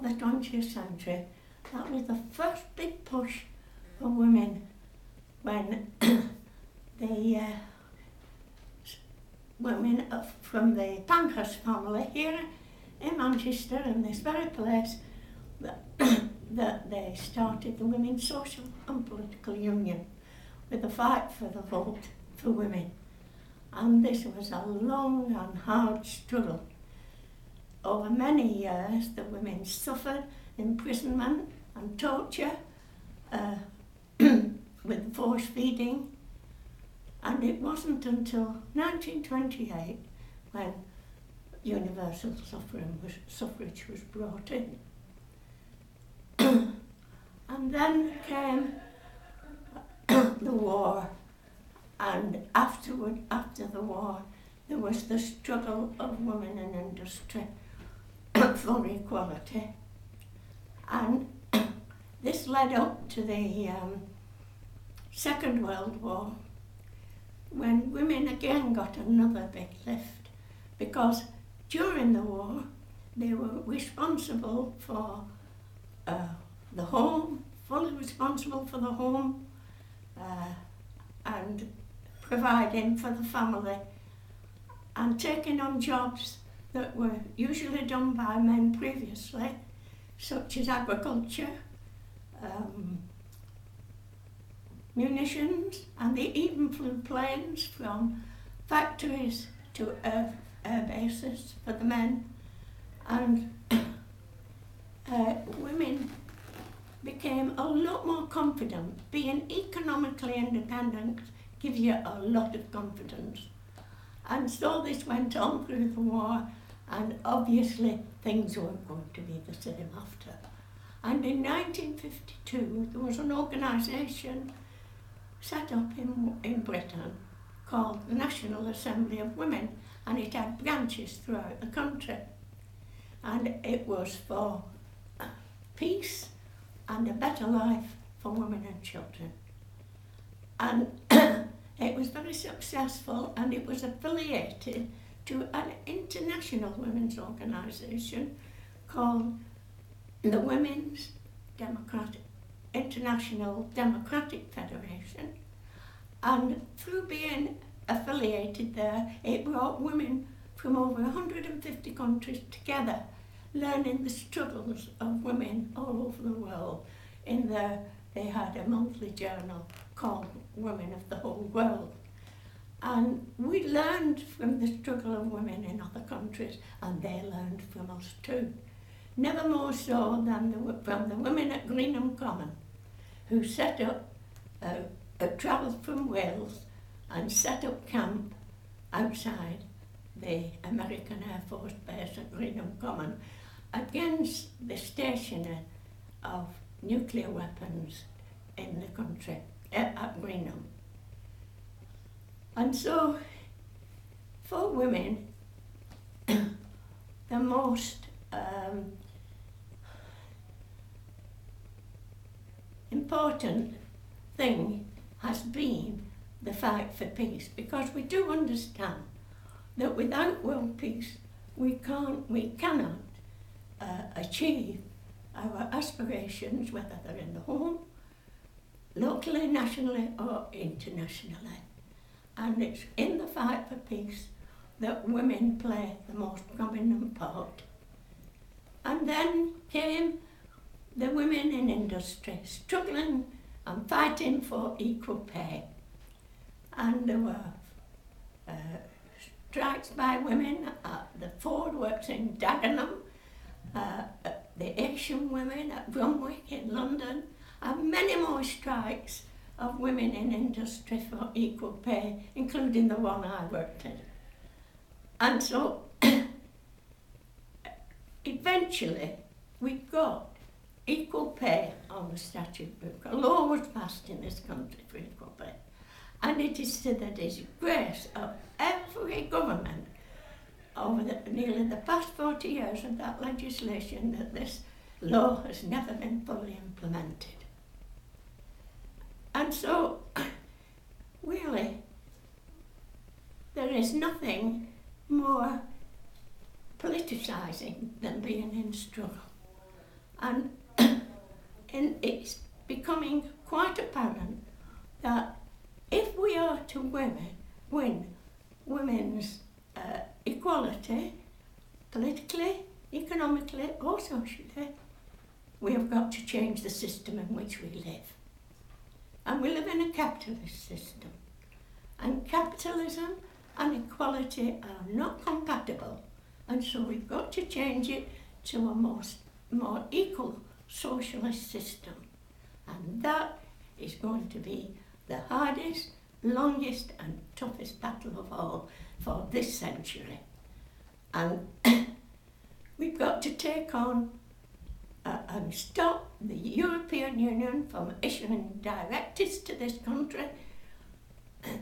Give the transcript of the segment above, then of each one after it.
the 20th century, that was the first big push for women when the women from the Pankhurst family here in Manchester, in this very place, that they started the Women's Social and Political Union with a fight for the vote for women. And this was a long and hard struggle. Over many years, the women suffered imprisonment and torture with force feeding. And it wasn't until 1928 when universal suffrage was brought in. And then came the war, and after the war, there was the struggle of women in industry for equality. And this led up to the Second World War, when women again got another big lift, because during the war they were responsible for the home, fully responsible for the home, and providing for the family, and taking on jobs that were usually done by men previously, such as agriculture, munitions, and they even flew planes from factories to air bases for the men. And women became a lot more confident. Being economically independent gives you a lot of confidence. And so this went on through the war, and obviously things weren't going to be the same after. And in 1952 there was an organisation set up in Britain called the National Assembly of Women, and it had branches throughout the country. And it was for peace and a better life for women and children. And it was very successful, and it was affiliated to an international women's organisation called the Women's International Democratic Federation. And through being affiliated there, it brought women from over 150 countries together, learning the struggles of women all over the world. In there, they had a monthly journal called Women of the Whole World. And we learned from the struggle of women in other countries, and they learned from us too. Never more so than from the women at Greenham Common, who set up, travelled from Wales and set up camp outside the American Air Force Base at Greenham Common against the stationing of nuclear weapons in the country, at Greenham. And so, for women, the most important thing has been the fight for peace, because we do understand that without world peace we cannot achieve our aspirations, whether they're in the home, locally, nationally or internationally. And it's in the fight for peace that women play the most prominent part. And then came the women in industry, struggling and fighting for equal pay. And there were strikes by women at the Ford Works in Dagenham, the Asian women at Bromwick in London, and many more strikes of women in industry for equal pay, including the one I worked in. And so eventually we got equal pay on the statute book. A law was passed in this country for equal pay. And it is to the disgrace of every government over nearly the past 40 years of that legislation that this law has never been fully implemented. And so, really, there is nothing more politicising than being in struggle. And it's becoming quite apparent that if we are to win women's equality, politically, economically or socially, we have got to change the system in which we live. And we live in a capitalist system. And capitalism and equality are not compatible. And so we've got to change it to a more equal socialist system. And that is going to be the hardest, longest and toughest battle of all for this century. And we've got to take on and stop the European Union from issuing directives to this country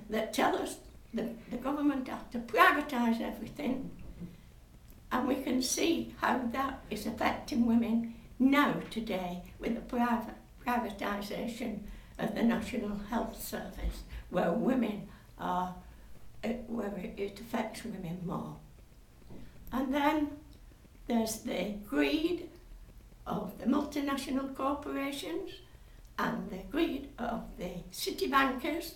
that tell us the government has to privatise everything. And we can see how that is affecting women now today with the privatisation of the National Health Service, where it affects women more. And then there's the greed of the multinational corporations and the greed of the city bankers.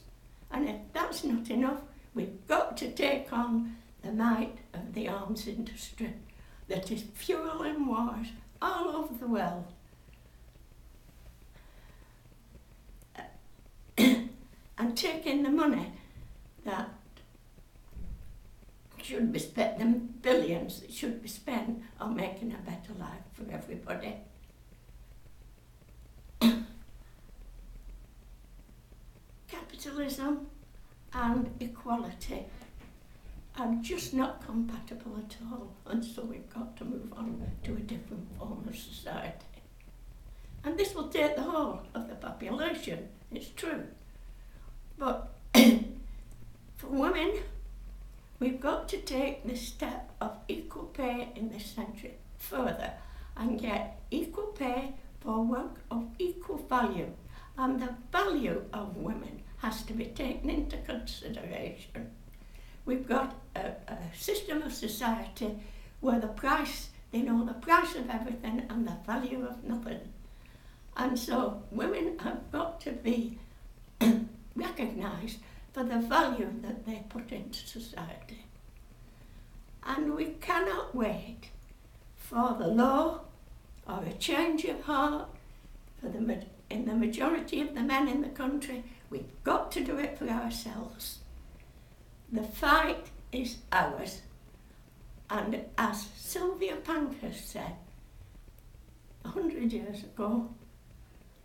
And if that's not enough, we've got to take on the might of the arms industry that is fueling wars all over the world. And taking the money that should be spent, the billions that should be spent on making a better life for everybody. Capitalism and equality are just not compatible at all, and so we've got to move on to a different form of society. And this will take the whole of the population, it's true. But for women, we've got to take the step of equal pay in this century further and get equal pay for work of equal value. And the value of women has to be taken into consideration. We've got a system of society where they know the price of everything and the value of nothing. And so women have got to be recognised for the value that they put into society. And we cannot wait for the law or a change of heart in the majority of the men in the country. We've got to do it for ourselves. The fight is ours. And as Sylvia Pankhurst said 100 years ago,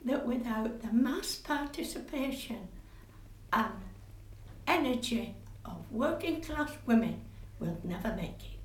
that without the mass participation and energy of working class women, we'll never make it.